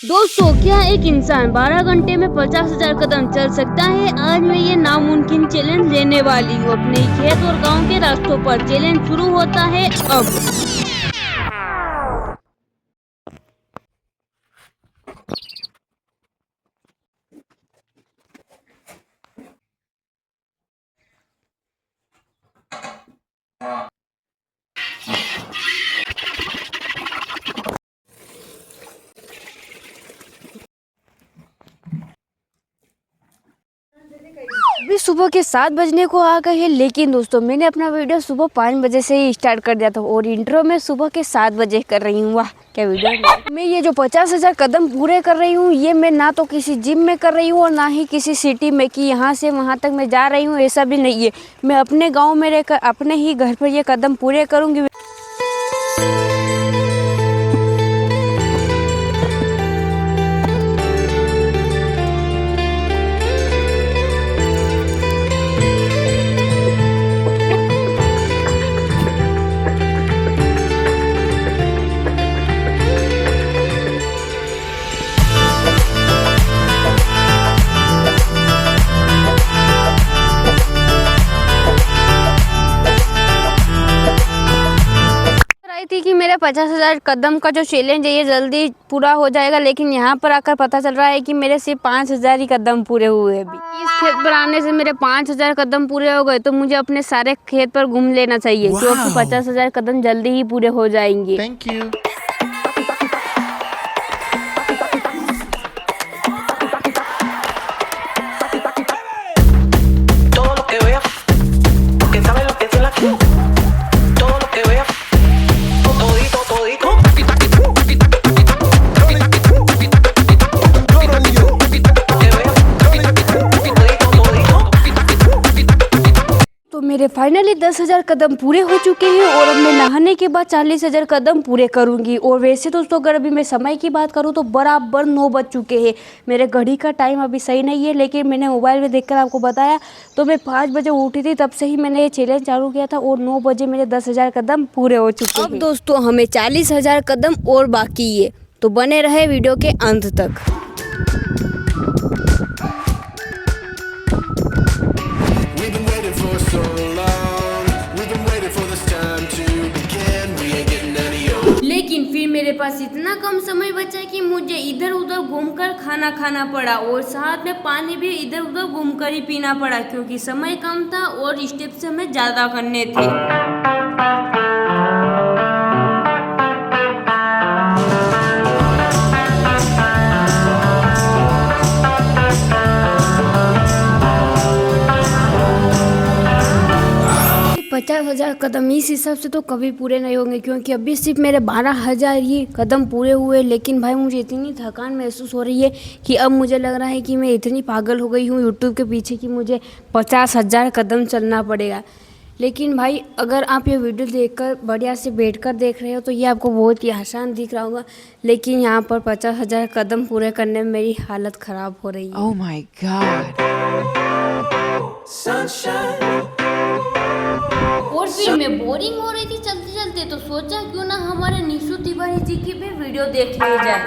दोस्तों, क्या एक इंसान 12 घंटे में 50,000 कदम चल सकता है? आज मैं ये नामुमकिन चैलेंज लेने वाली हूँ। अपने खेत और गांव के रास्तों पर चैलेंज शुरू होता है अब। अभी सुबह के 7 बजने को आ गए हैं, लेकिन दोस्तों मैंने अपना वीडियो सुबह 5 बजे से ही स्टार्ट कर दिया था और इंट्रो में सुबह के 7 बजे कर रही हूँ। वाह क्या वीडियो। मैं ये जो 50,000 कदम पूरे कर रही हूँ, ये मैं ना तो किसी जिम में कर रही हूँ और ना ही किसी सिटी में कि यहाँ से वहाँ तक मैं जा रही हूँ, ऐसा भी नहीं है। मैं अपने गाँव में रहकर अपने ही घर पर ये कदम पूरे करूँगी। थी कि मेरे 50,000 कदम का जो चैलेंज है ये जल्दी पूरा हो जाएगा, लेकिन यहाँ पर आकर पता चल रहा है कि मेरे सिर्फ 5,000 ही कदम पूरे हुए अभी। इस खेत पर आने से मेरे 5,000 कदम पूरे हो गए, तो मुझे अपने सारे खेत पर घूम लेना चाहिए क्योंकि 50,000 कदम जल्दी ही पूरे हो जाएंगे। Thank you. Todo lo que veas, porque sabes lo que es la todo lo que veas, todito, todito. तो मेरे फाइनली 10,000 कदम पूरे हो चुके हैं और अब मैं नहाने के बाद 40,000 कदम पूरे करूंगी। और वैसे दोस्तों अगर अभी मैं समय की बात करूं तो बराबर 9 बज चुके हैं। मेरे घड़ी का टाइम अभी सही नहीं है, लेकिन मैंने मोबाइल में देखकर आपको बताया तो मैं 5 बजे उठी थी, तब से ही मैंने ये चैलेंज चालू किया था और 9 बजे मेरे 10,000 कदम पूरे हो चुके हैं। अब दोस्तों हमें 40,000 कदम और बाकी है, तो बने रहे वीडियो के अंत तक। We've been waiting for so long. We've been waiting for this time to begin. We ain't getting any older. लेकिन फिर मेरे पास इतना कम समय बचा कि मुझे इधर उधर घूमकर खाना खाना पड़ा और साथ में पानी भी इधर उधर घूमकर ही पीना पड़ा, क्योंकि समय कम था और स्टेप्स हमें ज़्यादा करने थे। ये 50,000 कदम इस हिसाब से तो कभी पूरे नहीं होंगे, क्योंकि अभी सिर्फ मेरे 12,000 ही कदम पूरे हुए। लेकिन भाई मुझे इतनी थकान महसूस हो रही है कि अब मुझे लग रहा है कि मैं इतनी पागल हो गई हूँ यूट्यूब के पीछे कि मुझे 50,000 कदम चलना पड़ेगा। लेकिन भाई अगर आप ये वीडियो देखकर बढ़िया से बैठकर देख रहे हो तो ये आपको बहुत ही आसान दिख रहा होगा, लेकिन यहाँ पर 50,000 कदम पूरे करने में मेरी हालत ख़राब हो रही है। Oh my God. और फिर मैं बोरिंग हो रही थी चलते चलते, तो सोचा क्यों ना हमारे निशु तिवारी जी की भी वीडियो देख ली जाए।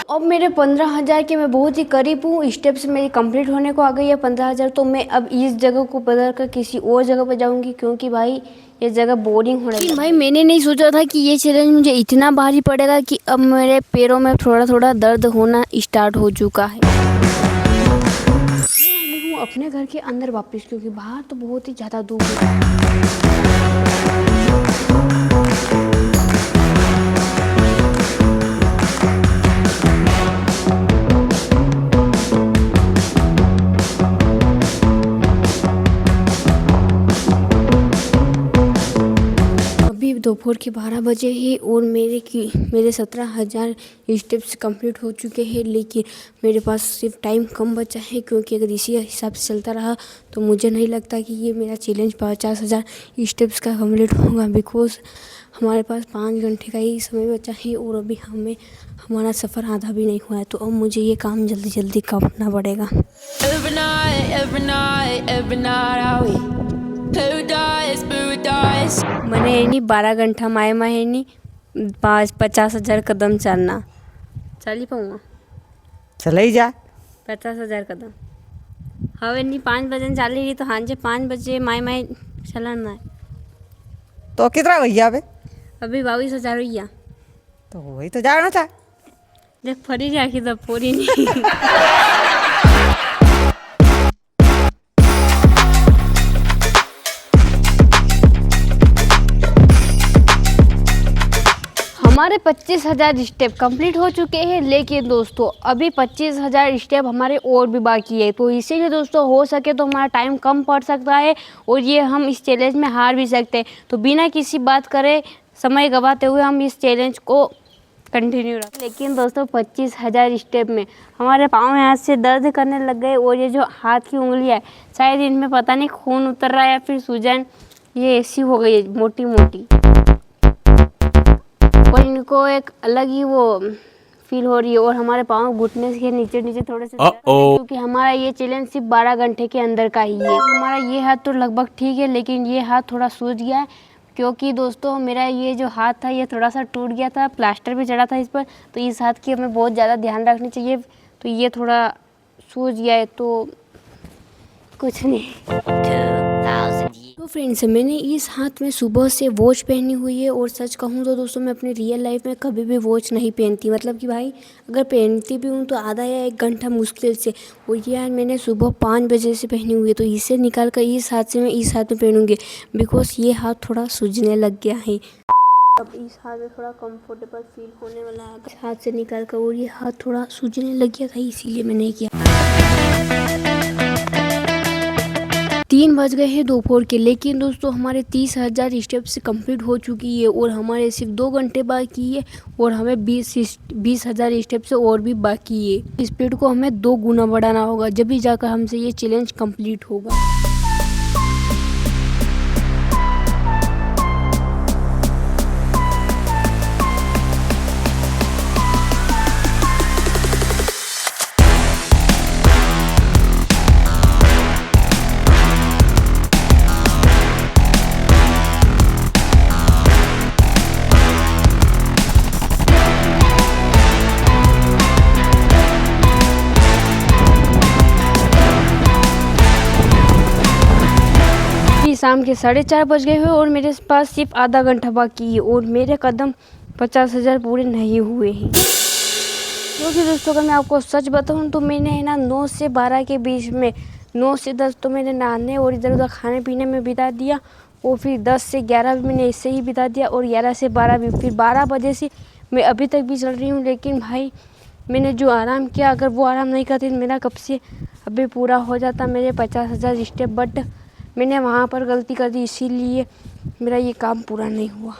अब मेरे 15,000 के मैं बहुत ही करीब हूँ। स्टेप्स मेरी कंप्लीट होने को आ गई है 15,000। तो मैं अब इस जगह को बदल कर किसी और जगह पर जाऊँगी, क्योंकि भाई ये जगह बोरिंग हो रही है। भाई मैंने नहीं सोचा था कि ये चैलेंज मुझे इतना भारी पड़ेगा कि अब मेरे पैरों में थोड़ा थोड़ा दर्द होना स्टार्ट हो चुका है। मैं हूँ अपने घर के अंदर वापस, क्योंकि बाहर तो बहुत ही ज़्यादा धूप है। अभी दोपहर के 12 बजे ही और मेरे 17,000 स्टेप्स कंप्लीट हो चुके हैं, लेकिन मेरे पास सिर्फ टाइम कम बचा है, क्योंकि अगर इसी हिसाब से चलता रहा तो मुझे नहीं लगता कि ये मेरा चैलेंज 50,000 स्टेप्स का कंप्लीट होगा, बिकॉज हमारे पास 5 घंटे का ही समय बचा है और अभी हमारा सफ़र आधा भी नहीं हुआ है। तो अब मुझे ये काम जल्दी जल्दी करना पड़ेगा। Every night I મને એની 12 ઘંટામાં એમાં એની 50,000 કદમ ચાલના ચાલી પાઉં ચલાઈ જા 50,000 કદમ હવે એની 5 બजे ચાલી રહી તો સાંજે 5 बजे माए चलाना है तो कितना भैया अबे अभी 22,000 हो गया तो वही तो जाना था देख फरी जाके तो पूरी नहीं हमारे 25,000 स्टेप कंप्लीट हो चुके हैं, लेकिन दोस्तों अभी 25,000 स्टेप हमारे और भी बाकी है। तो इसीलिए दोस्तों हो सके तो हमारा टाइम कम पड़ सकता है और ये हम इस चैलेंज में हार भी सकते हैं। तो बिना किसी बात करे समय गवाते हुए हम इस चैलेंज को कंटिन्यू रखें। लेकिन दोस्तों 25,000 स्टेप में हमारे पाँव यहाँ से दर्द करने लग गए और ये जो हाथ की उंगलियाँ है शायद इनमें पता नहीं खून उतर रहा है या फिर सूजन ये ऐसी हो गई है मोटी मोटी, और इनको एक अलग ही वो फील हो रही है। और हमारे पाँव घुटने के नीचे नीचे थोड़े से क्योंकि हमारा ये चैलेंज सिर्फ 12 घंटे के अंदर का ही है। हमारा ये हाथ तो लगभग ठीक है, लेकिन ये हाथ थोड़ा सूज गया है क्योंकि दोस्तों मेरा ये जो हाथ था ये थोड़ा सा टूट गया था, प्लास्टर भी चढ़ा था इस पर, तो इस हाथ की हमें बहुत ज़्यादा ध्यान रखनी चाहिए। तो ये थोड़ा सूज गया है तो कुछ नहीं। तो फ्रेंड्स मैंने इस हाथ में सुबह से वॉच पहनी हुई है और सच कहूँ तो दोस्तों मैं अपनी रियल लाइफ में कभी भी वॉच नहीं पहनती, मतलब कि भाई अगर पहनती भी हूँ तो आधा या 1 घंटा मुश्किल से। और ये आज मैंने सुबह 5 बजे से पहनी हुई है, तो इसे निकाल कर इस हाथ से मैं इस हाथ में पहनूंगी बिकॉज ये हाथ थोड़ा सूजने लग गया है। अब इस हाथ में थोड़ा कंफर्टेबल फील होने वाला है इस हाथ से निकाल कर, और ये हाथ थोड़ा सूजने लग गया था इसीलिए मैंने किया। 3 बज गए हैं दोपहर के, लेकिन दोस्तों हमारे 30,000 स्टेप्स कंप्लीट हो चुकी है और हमारे सिर्फ 2 घंटे बाकी है और हमें 20,000 स्टेप्स और भी बाकी है। स्पीड को हमें 2 गुना बढ़ाना होगा, जब भी जाकर हमसे ये चैलेंज कंप्लीट होगा। शाम के 4:30 बज गए हुए और मेरे पास सिर्फ आधा घंटा बाकी है और मेरे कदम 50,000 पूरे नहीं हुए हैं। क्योंकि दोस्तों अगर मैं आपको सच बताऊं तो मैंने ना 9 से 12 के बीच में 9 से 10 तो मैंने नहाने और इधर उधर खाने पीने में बिता दिया, और फिर 10 से 11 भी मैंने इससे ही बिता दिया, और 11 से 12 भी, फिर 12 बजे से मैं अभी तक भी चल रही हूँ। लेकिन भाई मैंने जो आराम किया, अगर वो आराम नहीं करती तो मेरा कब से अभी पूरा हो जाता मेरे 50,000 स्टेप, बट मैंने वहाँ पर गलती कर दी इसीलिए मेरा ये काम पूरा नहीं हुआ।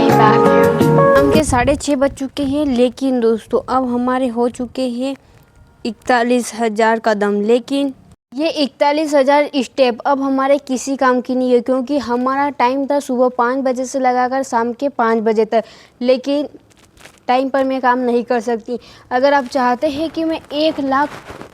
शाम के 6:30 बज चुके हैं, लेकिन दोस्तों अब हमारे हो चुके हैं 41,000 कदम। लेकिन ये 41,000 स्टेप अब हमारे किसी काम की नहीं है, क्योंकि हमारा टाइम था सुबह 5 बजे से लगाकर शाम के 5 बजे तक। लेकिन टाइम पर मैं काम नहीं कर सकती। अगर आप चाहते हैं कि मैं 1 लाख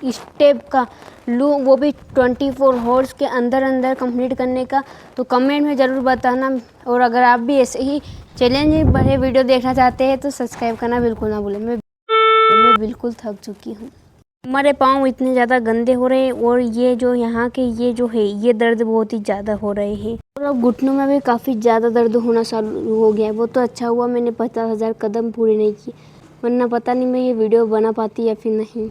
स्टेप का लूँ, वो भी 24 हॉर्स के अंदर अंदर कंप्लीट करने का, तो कमेंट में ज़रूर बताना। और अगर आप भी ऐसे ही चैलेंजिंग बड़े वीडियो देखना चाहते हैं तो सब्सक्राइब करना बिल्कुल ना भूलें। मैं बिल्कुल थक चुकी हूँ। हमारे पाँव इतने ज़्यादा गंदे हो रहे हैं और ये जो यहाँ के ये जो है ये दर्द बहुत ही ज़्यादा हो रहे हैं, और अब घुटनों में भी काफ़ी ज़्यादा दर्द होना चालू हो गया है। वो तो अच्छा हुआ मैंने 50,000 कदम पूरे नहीं किए, वरना पता नहीं मैं ये वीडियो बना पाती या फिर नहीं।